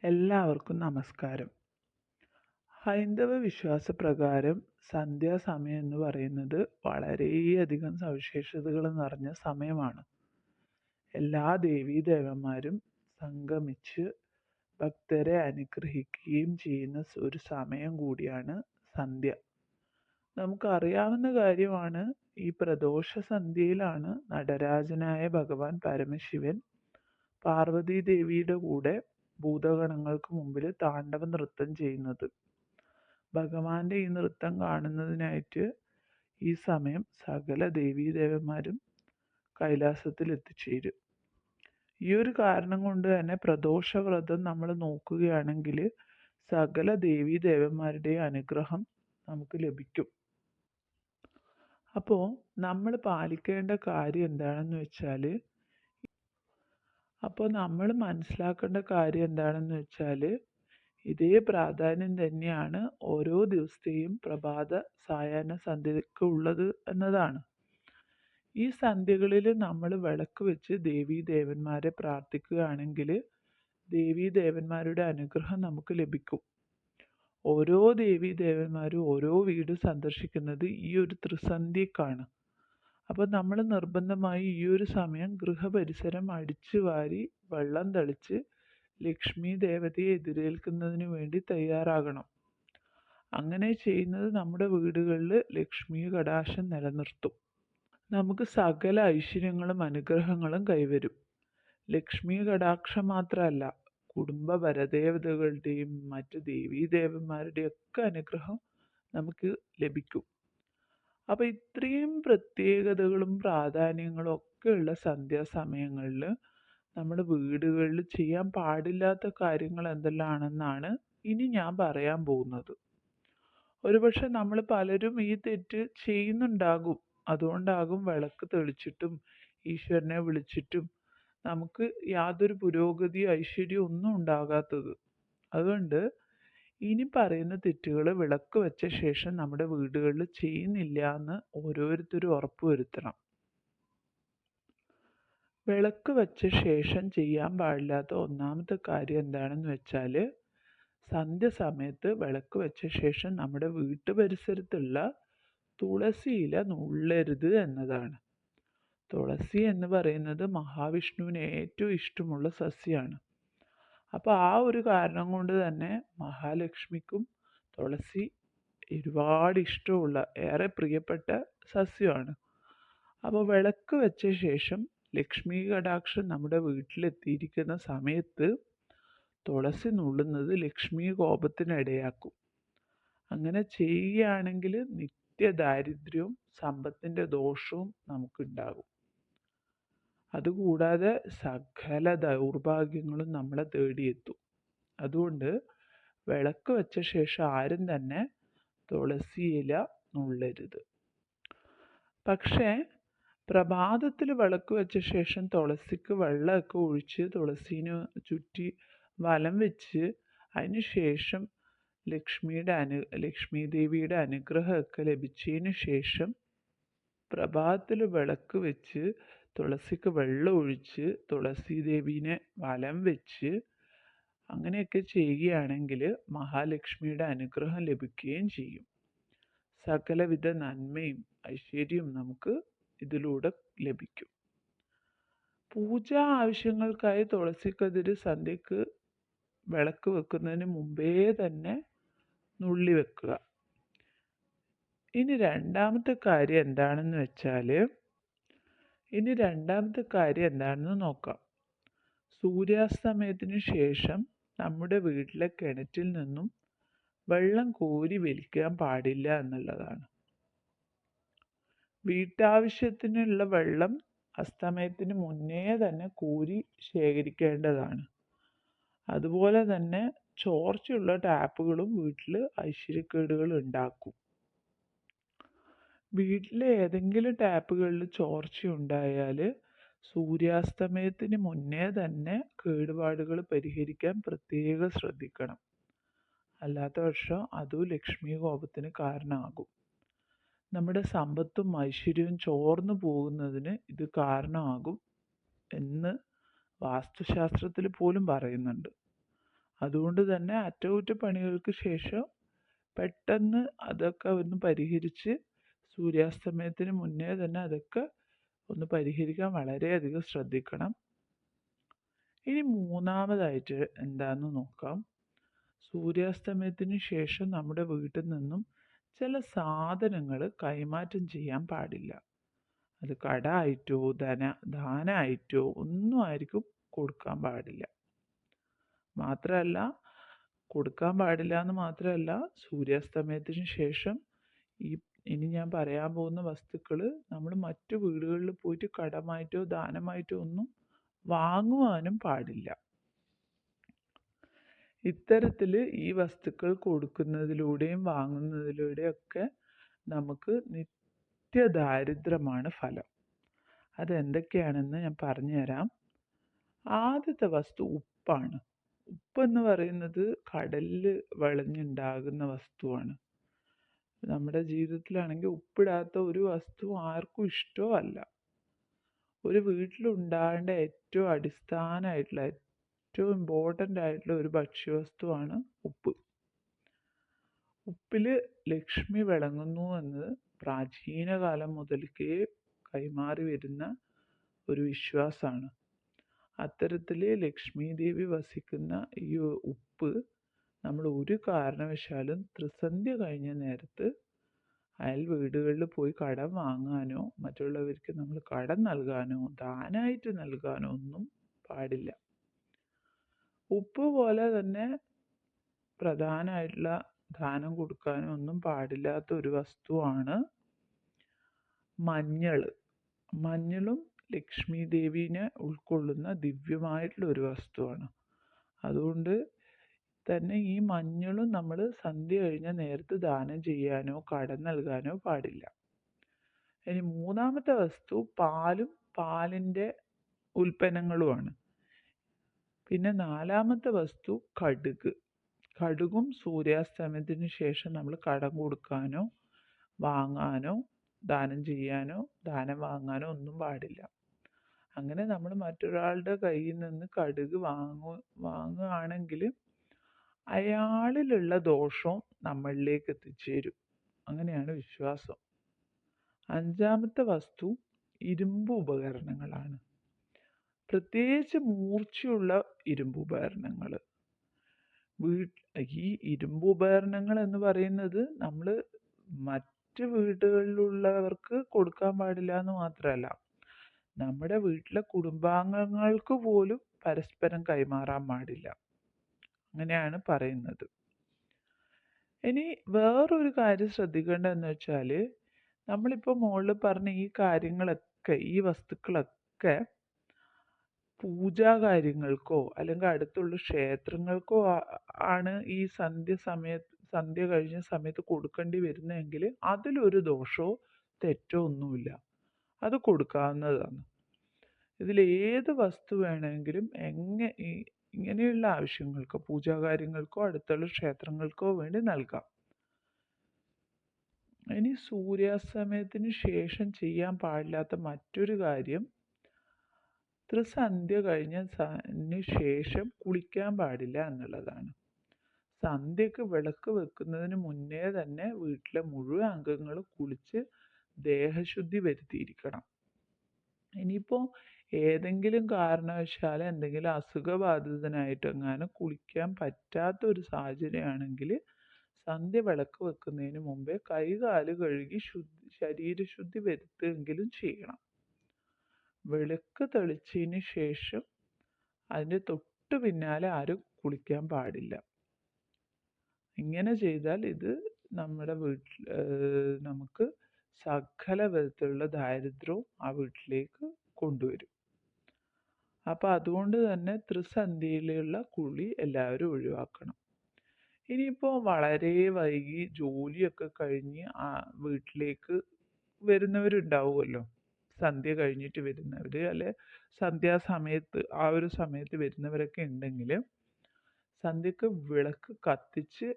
എല്ലാവർക്കും നമസ്കാരം. ഹൈന്ദവ വിശ്വാസപ്രകാരം സന്ധ്യാസമയം എന്ന് പറയുന്നത് വളരെയധികം സവിശേഷതകൾ നിറഞ്ഞ സമയമാണ്. എല്ലാ ദേവീദേവന്മാരും സംഗമിച്ച് ഭക്തരെ അനുഗ്രഹിക്കുകയും ചെയ്യുന്ന ഒരു സമയം കൂടിയാണ് സന്ധ്യ. നമുക്കറിയാവുന്ന കാര്യമാണ്, ഈ പ്രദോഷ സന്ധ്യയിലാണ് നടരാജനായ ഭഗവാൻ പരമശിവൻ പാർവതി ദേവിയുടെ കൂടെ ഭൂതഗണങ്ങൾക്ക് മുമ്പിൽ താണ്ഡവ നൃത്തം ചെയ്യുന്നത്. ഭഗവാന്റെ ഈ നൃത്തം കാണുന്നതിനായിട്ട് ഈ സമയം സകല ദേവീദേവന്മാരും കൈലാസത്തിൽ എത്തിച്ചേരും. ഈ ഒരു കാരണം കൊണ്ട് തന്നെ പ്രദോഷവ്രതം നമ്മൾ നോക്കുകയാണെങ്കിൽ സകല ദേവീദേവന്മാരുടെയും അനുഗ്രഹം നമുക്ക് ലഭിക്കും. അപ്പോൾ നമ്മൾ പാലിക്കേണ്ട കാര്യം എന്താണെന്ന് വെച്ചാൽ നമ്മൾ മനസ്സിലാക്കേണ്ട കാര്യം എന്താണെന്ന് വെച്ചാൽ ഇതേ പ്രാധാന്യം തന്നെയാണ് ഓരോ ദിവസത്തെയും പ്രഭാത സായാഹ്ന സന്ധ്യയ്ക്ക് ഉള്ളത് എന്നതാണ്. ഈ സന്ധ്യകളിൽ നമ്മൾ വിളക്ക് വെച്ച് ദേവീദേവന്മാരെ പ്രാർത്ഥിക്കുകയാണെങ്കിൽ ദേവീദേവന്മാരുടെ അനുഗ്രഹം നമുക്ക് ലഭിക്കും. ഓരോ ദേവീദേവന്മാരും ഓരോ വീട് സന്ദർശിക്കുന്നത് ഈ ഒരു ത്രിസന്ധ്യക്കാണ്. അപ്പോൾ നമ്മൾ നിർബന്ധമായി ഈ ഒരു സമയം ഗൃഹപരിസരം അടിച്ചു വാരി വെള്ളം തളിച്ച് ലക്ഷ്മി ദേവതയെ എതിരേൽക്കുന്നതിന് വേണ്ടി തയ്യാറാകണം. അങ്ങനെ ചെയ്യുന്നത് നമ്മുടെ വീടുകളിൽ ലക്ഷ്മി കടാക്ഷം നിലനിർത്തും. നമുക്ക് സകല ഐശ്വര്യങ്ങളും അനുഗ്രഹങ്ങളും കൈവരും. ലക്ഷ്മി കടാക്ഷം മാത്രമല്ല, കുടുംബ പരദേവതകളുടെയും മറ്റ് ദേവീദേവന്മാരുടെയും ഒക്കെ അനുഗ്രഹം നമുക്ക് ലഭിക്കും. അപ്പോൾ ഇത്രയും പ്രത്യേകതകളും പ്രാധാന്യങ്ങളും ഒക്കെയുള്ള സന്ധ്യാസമയങ്ങളിൽ നമ്മുടെ വീടുകളിൽ ചെയ്യാൻ പാടില്ലാത്ത കാര്യങ്ങൾ എന്തെല്ലാമാണെന്നാണ് ഇനി ഞാൻ പറയാൻ പോകുന്നത്. ഒരുപക്ഷെ നമ്മൾ പലരും ഈ തെറ്റ് ചെയ്യുന്നുണ്ടാകും. അതുകൊണ്ടാകും വിളക്ക് തെളിച്ചിട്ടും ഈശ്വരനെ വിളിച്ചിട്ടും നമുക്ക് യാതൊരു പുരോഗതി ഐശ്വര്യം ഒന്നും ഉണ്ടാകാത്തത്. അതുകൊണ്ട് ഇനി പറയുന്ന തെറ്റുകൾ വിളക്ക് വെച്ച ശേഷം നമ്മുടെ വീടുകളിൽ ചെയ്യുന്നില്ല എന്ന് ഓരോരുത്തരും ഉറപ്പുവരുത്തണം. വിളക്ക് വെച്ച ശേഷം ചെയ്യാൻ പാടില്ലാത്ത ഒന്നാമത്തെ കാര്യം എന്താണെന്ന് വെച്ചാൽ സന്ധ്യ സമയത്ത് വിളക്ക് വെച്ച ശേഷം നമ്മുടെ വീട്ടുപരിസരത്തുള്ള തുളസി ഇല നുള്ളരുത് എന്നതാണ്. തുളസി എന്ന് പറയുന്നത് മഹാവിഷ്ണുവിന് ഏറ്റവും ഇഷ്ടമുള്ള സസ്യമാണ്. അപ്പോൾ ആ ഒരു കാരണം കൊണ്ട് തന്നെ മഹാലക്ഷ്മിക്കും തുളസി ഒരുപാട് ഇഷ്ടമുള്ള ഏറെ പ്രിയപ്പെട്ട സസ്യമാണ്. അപ്പോൾ വിളക്ക് വെച്ച ശേഷം ലക്ഷ്മി കടാക്ഷം നമ്മുടെ വീട്ടിലെത്തിയിരിക്കുന്ന സമയത്ത് തുളസി നുള്ളുന്നത് ലക്ഷ്മി കോപത്തിനിടയാക്കും. അങ്ങനെ ചെയ്യുകയാണെങ്കിൽ നിത്യദാരിദ്ര്യവും സമ്പത്തിൻ്റെ ദോഷവും നമുക്കുണ്ടാകും. അതുകൂടാതെ സകല ദൗർഭാഗ്യങ്ങളും നമ്മളെ തേടിയെത്തും. അതുകൊണ്ട് വിളക്ക് വെച്ച ശേഷം ആരും തന്നെ തുളസി ഇല നുള്ളരുത്. പക്ഷേ പ്രഭാതത്തിൽ വിളക്ക് വെച്ച ശേഷം തുളസിക്ക് വെള്ളമൊക്കെ ഒഴിച്ച് തുളസീന് ചുറ്റി വലം വെച്ച് അതിന് ശേഷം ലക്ഷ്മി ദേവിയുടെ അനുഗ്രഹമൊക്കെ ലഭിച്ചതിന് ശേഷം പ്രഭാതത്തിൽ വിളക്ക് വെച്ച് തുളസിക്ക് വെള്ളം ഒഴിച്ച് തുളസി ദേവീനെ വലം വെച്ച് അങ്ങനെയൊക്കെ ചെയ്യുകയാണെങ്കിൽ മഹാലക്ഷ്മിയുടെ അനുഗ്രഹം ലഭിക്കുകയും ചെയ്യും. സകലവിധ നന്മയും ഐശ്വര്യവും നമുക്ക് ഇതിലൂടെ ലഭിക്കും. പൂജാ ആവശ്യങ്ങൾക്കായി തുളസിക്കതിര് സന്ധ്യക്ക് വിളക്ക് വെക്കുന്നതിന് മുമ്പേ തന്നെ നുള്ളി വെക്കുക. ഇനി രണ്ടാമത്തെ കാര്യം എന്താണെന്ന് നോക്കാം. സൂര്യാസ്തമയത്തിന് ശേഷം നമ്മുടെ വീട്ടിലെ കിണറ്റിൽ നിന്നും വെള്ളം കോരി വലിക്കാൻ പാടില്ല എന്നുള്ളതാണ്. വീട്ടാവശ്യത്തിനുള്ള വെള്ളം അസ്തമയത്തിന് മുന്നേ തന്നെ കോരി ശേഖരിക്കേണ്ടതാണ്. അതുപോലെ തന്നെ ചോർച്ചയുള്ള ടാപ്പുകളും വീട്ടിൽ ഐശ്വര്യക്കേടുകൾ ഉണ്ടാക്കും. വീട്ടിലെ ഏതെങ്കിലും ടാപ്പുകളിൽ ചോർച്ചയുണ്ടായാൽ സൂര്യാസ്തമയത്തിന് മുന്നേ തന്നെ കേടുപാടുകൾ പരിഹരിക്കാൻ പ്രത്യേകം ശ്രദ്ധിക്കണം. അല്ലാത്ത പക്ഷം അതും ലക്ഷ്മി കോപത്തിന് കാരണമാകും. നമ്മുടെ സമ്പത്തും ഐശ്വര്യവും ചോർന്നു പോകുന്നതിന് ഇത് കാരണമാകും എന്ന് വാസ്തുശാസ്ത്രത്തിൽ പോലും പറയുന്നുണ്ട്. അതുകൊണ്ട് തന്നെ അറ്റകുറ്റപ്പണികൾക്ക് ശേഷം പെട്ടെന്ന് അതൊക്കെ ഒന്ന് പരിഹരിച്ച് സൂര്യാസ്തമയത്തിന് മുന്നേ തന്നെ അതൊക്കെ ഒന്ന് പരിഹരിക്കാൻ വളരെയധികം ശ്രദ്ധിക്കണം. ഇനി മൂന്നാമതായിട്ട് എന്താണെന്ന് നോക്കാം. സൂര്യാസ്തമയത്തിന് ശേഷം നമ്മുടെ വീട്ടിൽ നിന്നും ചില സാധനങ്ങൾ കൈമാറ്റം ചെയ്യാൻ പാടില്ല. അത് കട ആയിട്ടോ ദാനമായിട്ടോ ഒന്നും ആയിരിക്കും കൊടുക്കാൻ പാടില്ല. മാത്രമല്ല, കൊടുക്കാൻ പാടില്ല എന്ന് മാത്രമല്ല, സൂര്യാസ്തമയത്തിന് ശേഷം ഇനി ഞാൻ പറയാൻ പോകുന്ന വസ്തുക്കൾ നമ്മൾ മറ്റു വീടുകളിൽ പോയിട്ട് കടമായിട്ടോ ദാനമായിട്ടോ ഒന്നും വാങ്ങുവാനും പാടില്ല. ഇത്തരത്തിൽ ഈ വസ്തുക്കൾ കൊടുക്കുന്നതിലൂടെയും വാങ്ങുന്നതിലൂടെയും ഒക്കെ നമുക്ക് നിത്യദാരിദ്ര്യമാണ് ഫലം. അതെന്തൊക്കെയാണെന്ന് ഞാൻ പറഞ്ഞുതരാം. ആദ്യത്തെ വസ്തു ഉപ്പാണ്. ഉപ്പെന്ന് പറയുന്നത് കടലിൽ വിളഞ്ഞുണ്ടാകുന്ന വസ്തുവാണ്. നമ്മുടെ ജീവിതത്തിലാണെങ്കിൽ ഉപ്പിടാത്ത ഒരു വസ്തു ആർക്കും ഇഷ്ടമല്ല. ഒരു വീട്ടിലുണ്ടാകേണ്ട ഏറ്റവും അടിസ്ഥാനമായിട്ടുള്ള ഏറ്റവും ഇമ്പോർട്ടൻ്റ് ആയിട്ടുള്ള ഒരു ഭക്ഷ്യവസ്തുവാണ് ഉപ്പ്. ഉപ്പിൽ ലക്ഷ്മി വിളങ്ങുന്നു എന്നത് പ്രാചീന കാലം മുതൽക്കേ കൈമാറി വരുന്ന ഒരു വിശ്വാസമാണ്. അത്തരത്തിൽ ലക്ഷ്മി ദേവി വസിക്കുന്ന ഈ ഉപ്പ് നമ്മൾ ഒരു കാരണവശാലും ത്രിസന്ധ്യ കഴിഞ്ഞ നേരത്ത് അയൽ വീടുകളിൽ പോയി കടം വാങ്ങാനോ മറ്റുള്ളവർക്ക് നമ്മൾ കടം നൽകാനോ ദാനമായിട്ട് നൽകാനോ ഒന്നും പാടില്ല. ഉപ്പ് പോലെ തന്നെ പ്രധാനമായിട്ടുള്ള ദാനം കൊടുക്കാനോ ഒന്നും പാടില്ലാത്ത ഒരു വസ്തുവാണ് മഞ്ഞൾ. മഞ്ഞളും ലക്ഷ്മി ദേവീനെ ഉൾക്കൊള്ളുന്ന ദിവ്യമായിട്ടുള്ള ഒരു വസ്തുവാണ്. അതുകൊണ്ട് തന്നെ ഈ മഞ്ഞളും നമ്മൾ സന്ധ്യ കഴിഞ്ഞ നേരത്ത് ദാനം ചെയ്യാനോ കടം നൽകാനോ പാടില്ല. ഇനി മൂന്നാമത്തെ വസ്തു പാലും പാലിൻ്റെ ഉൽപ്പന്നങ്ങളുമാണ്. പിന്നെ നാലാമത്തെ വസ്തു കടുക്. കടുകും സൂര്യാസ്തമയത്തിന് ശേഷം നമ്മൾ കടം കൊടുക്കാനോ വാങ്ങാനോ ദാനം ചെയ്യാനോ ദാനം വാങ്ങാനോ ഒന്നും പാടില്ല. അങ്ങനെ നമ്മൾ മറ്റൊരാളുടെ കയ്യിൽ നിന്ന് കടുക് വാങ്ങുകയാണെങ്കിൽ അയാളിലുള്ള ദോഷവും നമ്മളിലേക്ക് എത്തിച്ചേരും. അങ്ങനെയാണ് വിശ്വാസം. അഞ്ചാമത്തെ വസ്തു ഇരുമ്പ് ഉപകരണങ്ങളാണ്. പ്രത്യേകിച്ച് മൂർച്ചയുള്ള ഇരുമ്പ് ഉപകരണങ്ങൾ. ഈ ഇരുമ്പ് ഉപകരണങ്ങൾ എന്ന് പറയുന്നത് നമ്മൾ മറ്റ് വീടുകളിലുള്ളവർക്ക് കൊടുക്കാൻ പാടില്ല എന്ന് മാത്രമല്ല, നമ്മുടെ വീട്ടിലെ കുടുംബാംഗങ്ങൾക്ക് പോലും പരസ്പരം കൈമാറാൻ പാടില്ല. അങ്ങനെയാണ് പറയുന്നത്. ഇനി വേറൊരു കാര്യം ശ്രദ്ധിക്കേണ്ടതെന്ന് വെച്ചാൽ, നമ്മളിപ്പോൾ മുകളിൽ പറഞ്ഞ ഈ കാര്യങ്ങളൊക്കെ, ഈ വസ്തുക്കളൊക്കെ പൂജാ കാര്യങ്ങൾക്കോ അല്ലെങ്കിൽ അടുത്തുള്ള ക്ഷേത്രങ്ങൾക്കോ ആണ് ഈ സന്ധ്യ കഴിഞ്ഞ സമയത്ത് കൊടുക്കേണ്ടി വരുന്നതെങ്കിൽ അതിലൊരു ദോഷമോ തെറ്റോ ഒന്നുമില്ല. അത് കൊടുക്കാവുന്നതാണ്. ഇതിൽ ഏത് വസ്തു വേണമെങ്കിലും ഇങ്ങനെയുള്ള ആവശ്യങ്ങൾക്കോ പൂജാ കാര്യങ്ങൾക്കോ അടുത്തുള്ള ക്ഷേത്രങ്ങൾക്കോ വേണ്ടി നൽകാം. ഇനി സൂര്യാസ്തമയത്തിന് ശേഷം ചെയ്യാൻ പാടില്ലാത്ത മറ്റൊരു കാര്യം, ത്രിസന്ധ്യ കഴിഞ്ഞതിന് ശേഷം കുളിക്കാൻ പാടില്ല എന്നുള്ളതാണ്. സന്ധ്യക്ക് വിളക്ക് വെക്കുന്നതിന് മുന്നേ തന്നെ വീട്ടിലെ മുഴുവൻ അംഗങ്ങളും കുളിച്ച് ദേഹശുദ്ധി വരുത്തിയിരിക്കണം. ഇനിയിപ്പോൾ ഏതെങ്കിലും കാരണവശാൽ എന്തെങ്കിലും അസുഖബാധിതനായിട്ടെങ്ങാനും കുളിക്കാൻ പറ്റാത്ത ഒരു സാഹചര്യമാണെങ്കിൽ സന്ധ്യ വിളക്ക് വെക്കുന്നതിന് മുമ്പേ കൈകാല് കഴുകി ശരീരശുദ്ധി വരുത്തുകയെങ്കിലും ചെയ്യണം. വിളക്ക് തെളിച്ചതിന് ശേഷം അതിൻ്റെ തൊട്ട് പിന്നാലെ ആരും കുളിക്കാൻ പാടില്ല. ഇങ്ങനെ ചെയ്താൽ ഇത് നമ്മുടെ വീട്ടിൽ നമുക്ക് സകല വിധത്തിലുള്ള ദാരിദ്ര്യവും ആ വീട്ടിലേക്ക് കൊണ്ടുവരും. അപ്പം അതുകൊണ്ട് തന്നെ ത്രിസന്ധ്യയിലുള്ള കുളി എല്ലാവരും ഒഴിവാക്കണം. ഇനിയിപ്പോൾ വളരെ വൈകി ജോലിയൊക്കെ കഴിഞ്ഞ് വീട്ടിലേക്ക് വരുന്നവരുണ്ടാവുമല്ലോ, സന്ധ്യ കഴിഞ്ഞിട്ട് വരുന്നവർ, അല്ലെ സന്ധ്യാസമയത്ത് ആ ഒരു സമയത്ത് വരുന്നവരൊക്കെ ഉണ്ടെങ്കിൽ സന്ധ്യക്ക് വിളക്ക് കത്തിച്ച്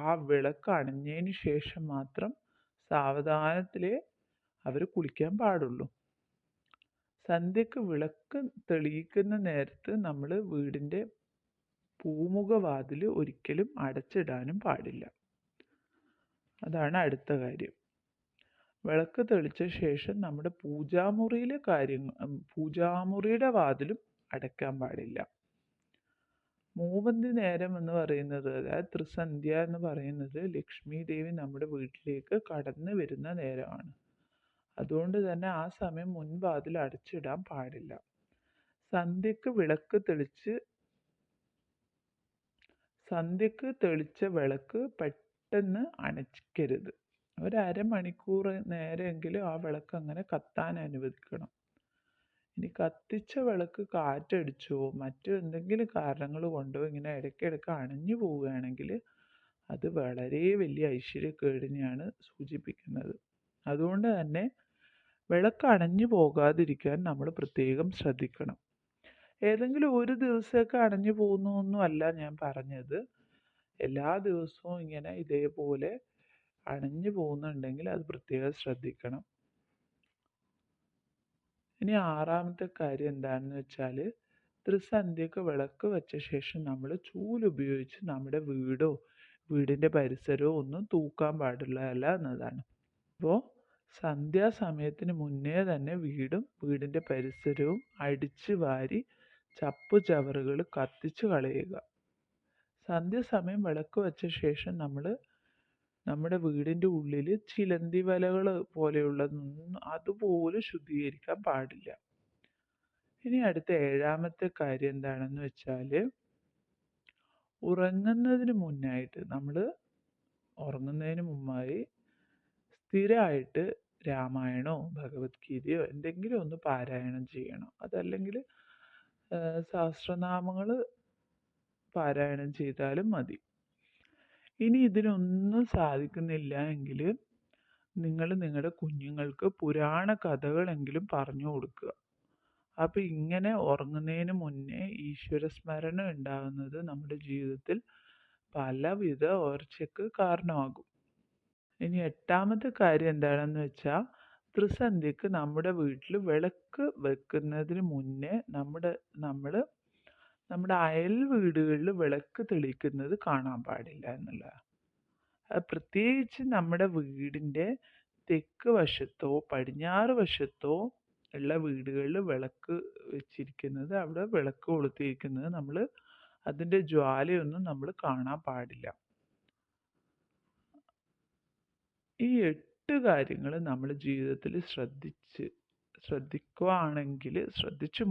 ആ വിളക്ക് അണഞ്ഞതിന് ശേഷം മാത്രം സാവധാനത്തിലേ അവർ കുളിക്കാൻ പാടുള്ളൂ. സന്ധ്യക്ക് വിളക്ക് തെളിയിക്കുന്ന നേരത്ത് നമ്മൾ വീടിൻ്റെ പൂമുഖവാതിൽ ഒരിക്കലും അടച്ചിടാനും പാടില്ല. അതാണ് അടുത്ത കാര്യം. വിളക്ക് തെളിച്ച ശേഷം നമ്മുടെ പൂജാമുറിയുടെ വാതിലും അടയ്ക്കാൻ പാടില്ല. മൂവന്തി നേരം എന്ന് പറയുന്നത്, അതായത് ത്രിസന്ധ്യ എന്ന് പറയുന്നത്, ലക്ഷ്മി ദേവി നമ്മുടെ വീട്ടിലേക്ക് കടന്നു വരുന്ന നേരമാണ്. അതുകൊണ്ട് തന്നെ ആ സമയം മുൻവാതിൽ അടച്ചിടാൻ പാടില്ല. സന്ധ്യക്ക് തെളിച്ച വിളക്ക് പെട്ടെന്ന് അണയ്ക്കരുത്. ഒരു അരമണിക്കൂർ നേരമെങ്കിലും ആ വിളക്ക് അങ്ങനെ കത്താൻ അനുവദിക്കണം. ഇനി കത്തിച്ച വിളക്ക് കാറ്റടിച്ചോ മറ്റു എന്തെങ്കിലും കാരണങ്ങൾ കൊണ്ടോ ഇങ്ങനെ ഇടയ്ക്കിടയ്ക്ക് അണഞ്ഞു പോവുകയാണെങ്കിൽ അത് വളരെ വലിയ ഐശ്വര്യക്കേടിനെയാണ് സൂചിപ്പിക്കുന്നത്. അതുകൊണ്ട് തന്നെ വിളക്ക് അണഞ്ഞു പോകാതിരിക്കാൻ നമ്മൾ പ്രത്യേകം ശ്രദ്ധിക്കണം. ഏതെങ്കിലും ഒരു ദിവസമൊക്കെ അണഞ്ഞു പോകുന്നൊന്നും അല്ല ഞാൻ പറഞ്ഞത്. എല്ലാ ദിവസവും ഇങ്ങനെ ഇതേപോലെ അണഞ്ഞു പോകുന്നുണ്ടെങ്കിൽ അത് പ്രത്യേകം ശ്രദ്ധിക്കണം. ഇനി ആറാമത്തെ കാര്യം എന്താണെന്ന് വെച്ചാൽ, ത്രിസന്ധ്യക്ക് വിളക്ക് വെച്ച ശേഷം നമ്മൾ ചൂലുപയോഗിച്ച് നമ്മുടെ വീടിൻ്റെ പരിസരമോ ഒന്നും തൂക്കാൻ പാടില്ല എന്നതാണ്. അപ്പോൾ സന്ധ്യാസമയത്തിന് മുന്നേ തന്നെ വീടിൻ്റെ പരിസരവും അടിച്ചു വാരി ചപ്പുചവറുകൾ കത്തിച്ചു കളയുക. സന്ധ്യാസമയം വിളക്ക് വെച്ച ശേഷം നമ്മൾ നമ്മുടെ വീടിൻ്റെ ഉള്ളിൽ ചിലന്തി വലകൾ പോലെയുള്ളതൊന്നും അതുപോലും ശുദ്ധീകരിക്കാൻ പാടില്ല. ഇനി അടുത്ത ഏഴാമത്തെ കാര്യം എന്താണെന്ന് വെച്ചാൽ, ഉറങ്ങുന്നതിന് മുമ്പായി സ്ഥിരമായിട്ട് രാമായണോ ഭഗവത്ഗീതയോ എന്തെങ്കിലും ഒന്ന് പാരായണം ചെയ്യണം. അതല്ലെങ്കിൽ സഹസ്രനാമങ്ങൾ പാരായണം ചെയ്താലും മതി. ഇനി ഇതിനൊന്നും സാധിക്കുന്നില്ല എങ്കിൽ നിങ്ങൾ നിങ്ങളുടെ കുഞ്ഞുങ്ങൾക്ക് പുരാണ കഥകളെങ്കിലും പറഞ്ഞു കൊടുക്കുക. അപ്പം ഇങ്ങനെ ഉറങ്ങുന്നതിന് മുന്നേ ഈശ്വരസ്മരണ ഉണ്ടാകുന്നത് നമ്മുടെ ജീവിതത്തിൽ പലവിധ ഉയർച്ചയ്ക്ക് കാരണമാകും. ഇനി എട്ടാമത്തെ കാര്യം എന്താണെന്ന് വെച്ചാൽ, ത്രിസന്ധ്യക്ക് നമ്മുടെ വീട്ടിൽ വിളക്ക് വെക്കുന്നതിന് മുന്നേ നമ്മുടെ അയൽ വീടുകളിൽ വിളക്ക് തെളിക്കുന്നത് കാണാൻ പാടില്ല എന്നുള്ളതാണ്. അത് പ്രത്യേകിച്ച് നമ്മുടെ വീടിൻ്റെ തെക്ക് വശത്തോ പടിഞ്ഞാറ് വശത്തോ ഉള്ള വീടുകളിൽ വിളക്ക് വെച്ചിരിക്കുന്നത്, അവിടെ വിളക്ക് കൊളുത്തിയിരിക്കുന്നത് അതിൻ്റെ ജ്വാലയൊന്നും നമ്മൾ കാണാൻ പാടില്ല. ഈ 8 കാര്യങ്ങൾ നമ്മൾ ജീവിതത്തിൽ ശ്രദ്ധിക്കുകയാണെങ്കിൽ ശ്രദ്ധിച്ചു